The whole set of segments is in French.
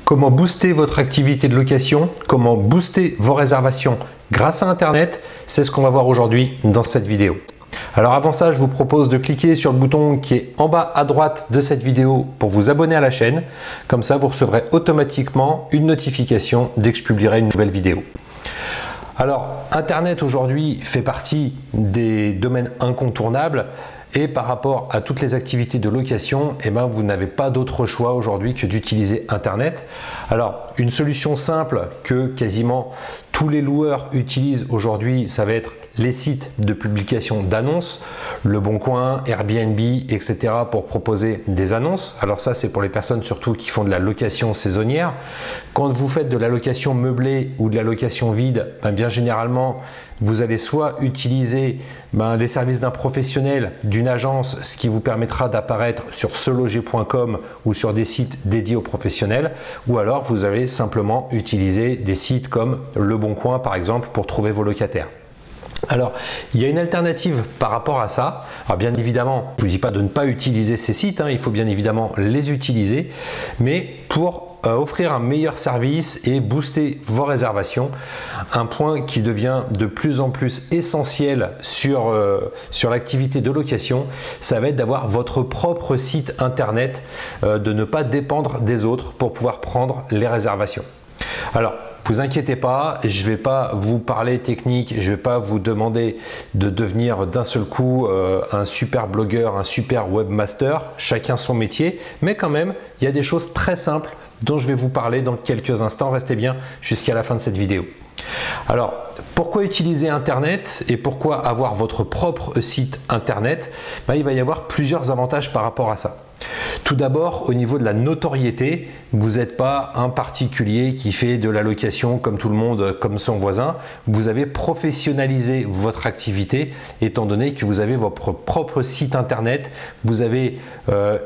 Comment booster votre activité de location, comment booster vos réservations grâce à Internet, c'est ce qu'on va voir aujourd'hui dans cette vidéo. Alors avant ça, je vous propose de cliquer sur le bouton qui est en bas à droite de cette vidéo pour vous abonner à la chaîne. Comme ça, vous recevrez automatiquement une notification dès que je publierai une nouvelle vidéo. Alors, Internet aujourd'hui fait partie des domaines incontournables. Et par rapport à toutes les activités de location, vous n'avez pas d'autre choix aujourd'hui que d'utiliser Internet. Alors, une solution simple que quasiment tous les loueurs utilisent aujourd'hui, ça va être les sites de publication d'annonces, Le Bon Coin, Airbnb, etc. pour proposer des annonces. Alors ça, c'est pour les personnes surtout qui font de la location saisonnière. Quand vous faites de la location meublée ou de la location vide, bien généralement, vous allez soit utiliser les services d'un professionnel, d'une agence, ce qui vous permettra d'apparaître sur seloger.com ou sur des sites dédiés aux professionnels, ou alors vous allez simplement utiliser des sites comme Le Bon Coin par exemple pour trouver vos locataires. Alors, il y a une alternative par rapport à ça. Alors, bien évidemment, je ne vous dis pas de ne pas utiliser ces sites, il faut bien évidemment les utiliser, mais pour offrir un meilleur service et booster vos réservations, un point qui devient de plus en plus essentiel sur l'activité de location, ça va être d'avoir votre propre site internet, de ne pas dépendre des autres pour pouvoir prendre les réservations. Alors, vous inquiétez pas, je ne vais pas vous parler technique, je ne vais pas vous demander de devenir d'un seul coup un super blogueur, un super webmaster, chacun son métier, mais quand même, il y a des choses très simples dont je vais vous parler dans quelques instants. Restez bien jusqu'à la fin de cette vidéo. Alors, pourquoi utiliser Internet et pourquoi avoir votre propre site Internet? Il va y avoir plusieurs avantages par rapport à ça. Tout d'abord, au niveau de la notoriété, vous n'êtes pas un particulier qui fait de la location comme tout le monde, comme son voisin. Vous avez professionnalisé votre activité étant donné que vous avez votre propre site Internet. Vous avez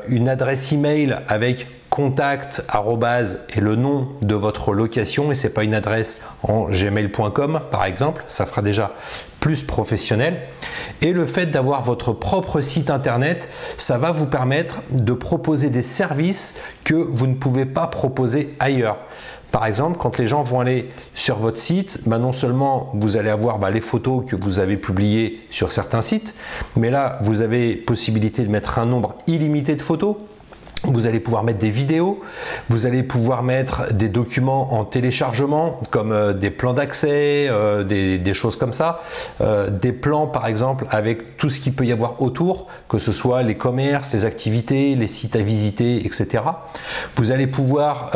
une adresse email avec contact et le nom de votre location, et c'est pas une adresse en gmail.com par exemple, ça fera déjà plus professionnel. Et le fait d'avoir votre propre site internet, ça va vous permettre de proposer des services que vous ne pouvez pas proposer ailleurs. Par exemple, quand les gens vont aller sur votre site, non seulement vous allez avoir les photos que vous avez publiées sur certains sites, mais là vous avez possibilité de mettre un nombre illimité de photos. Vous allez pouvoir mettre des vidéos, vous allez pouvoir mettre des documents en téléchargement comme des plans d'accès, des choses comme ça, des plans par exemple avec tout ce qu'il peut y avoir autour, que ce soit les commerces, les activités, les sites à visiter, etc. Vous allez pouvoir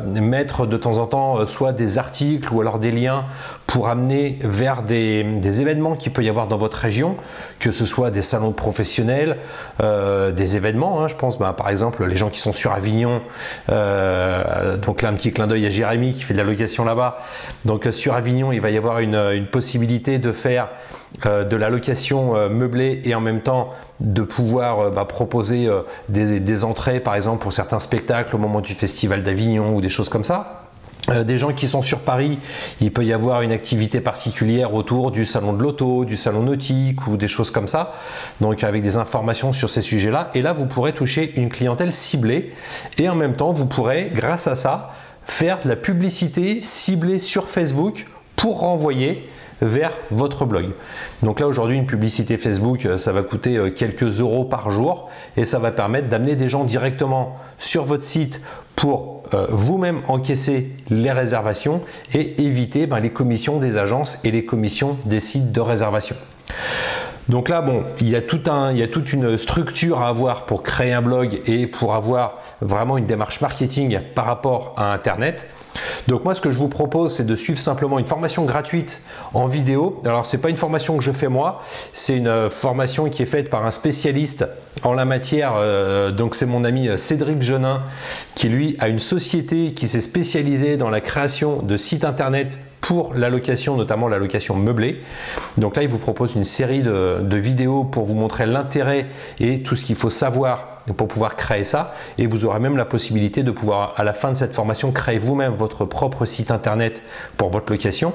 mettre de temps en temps soit des articles ou alors des liens pour amener vers des événements qu'il peut y avoir dans votre région, que ce soit des salons professionnels, des événements, je pense par exemple les gens qui sont sur Avignon, donc là un petit clin d'œil à Jérémy qui fait de la location là-bas. Donc sur Avignon, il va y avoir une possibilité de faire de la location meublée et en même temps de pouvoir proposer des entrées par exemple pour certains spectacles au moment du festival d'Avignon ou des choses comme ça. Des gens qui sont sur Paris, il peut y avoir une activité particulière autour du salon de l'auto, du salon nautique ou des choses comme ça, donc avec des informations sur ces sujets-là. Et là, vous pourrez toucher une clientèle ciblée et en même temps, vous pourrez, grâce à ça, faire de la publicité ciblée sur Facebook pour renvoyer vers votre blog. Donc là aujourd'hui une publicité Facebook ça va coûter quelques euros par jour et ça va permettre d'amener des gens directement sur votre site pour vous-même encaisser les réservations et éviter les commissions des agences et les commissions des sites de réservation. Donc là, il y a toute une structure à avoir pour créer un blog et pour avoir vraiment une démarche marketing par rapport à Internet. Donc moi, ce que je vous propose, c'est de suivre simplement une formation gratuite en vidéo. Alors, ce n'est pas une formation que je fais moi, c'est une formation qui est faite par un spécialiste en la matière. Donc, c'est mon ami Cédric Genin qui, lui, a une société qui s'est spécialisée dans la création de sites Internet pour la location, notamment la location meublée. Donc là, il vous propose une série de vidéos pour vous montrer l'intérêt et tout ce qu'il faut savoir pour pouvoir créer ça, et vous aurez même la possibilité de pouvoir à la fin de cette formation créer vous-même votre propre site internet pour votre location.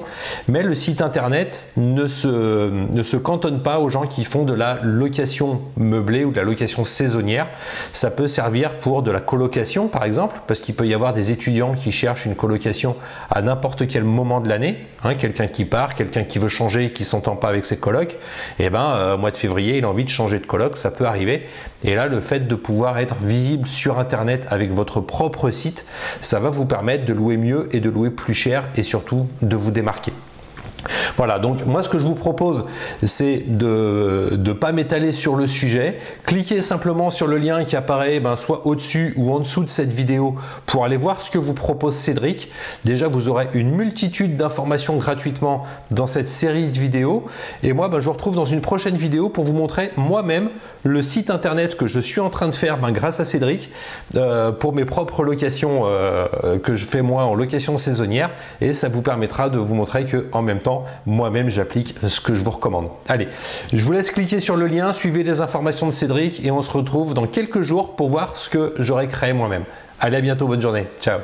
Mais le site internet ne se cantonne pas aux gens qui font de la location meublée ou de la location saisonnière. Ça peut servir pour de la colocation par exemple, parce qu'il peut y avoir des étudiants qui cherchent une colocation à n'importe quel moment de l'année, hein, quelqu'un qui part, quelqu'un qui veut changer et qui s'entend pas avec ses colocs, et au mois de février il a envie de changer de coloc, ça peut arriver. Et là, le fait de pouvoir être visible sur internet avec votre propre site, ça va vous permettre de louer mieux et de louer plus cher et surtout de vous démarquer. Voilà, donc moi ce que je vous propose, c'est de ne pas m'étaler sur le sujet. Cliquez simplement sur le lien qui apparaît soit au-dessus ou en dessous de cette vidéo pour aller voir ce que vous propose Cédric. Déjà, vous aurez une multitude d'informations gratuitement dans cette série de vidéos. Et moi, je vous retrouve dans une prochaine vidéo pour vous montrer moi-même le site internet que je suis en train de faire grâce à Cédric pour mes propres locations que je fais moi en location saisonnière. Et ça vous permettra de vous montrer que en même temps, moi-même j'applique ce que je vous recommande. Allez, je vous laisse cliquer sur le lien, suivez les informations de Cédric et on se retrouve dans quelques jours pour voir ce que j'aurai créé moi-même. Allez, à bientôt, bonne journée, ciao.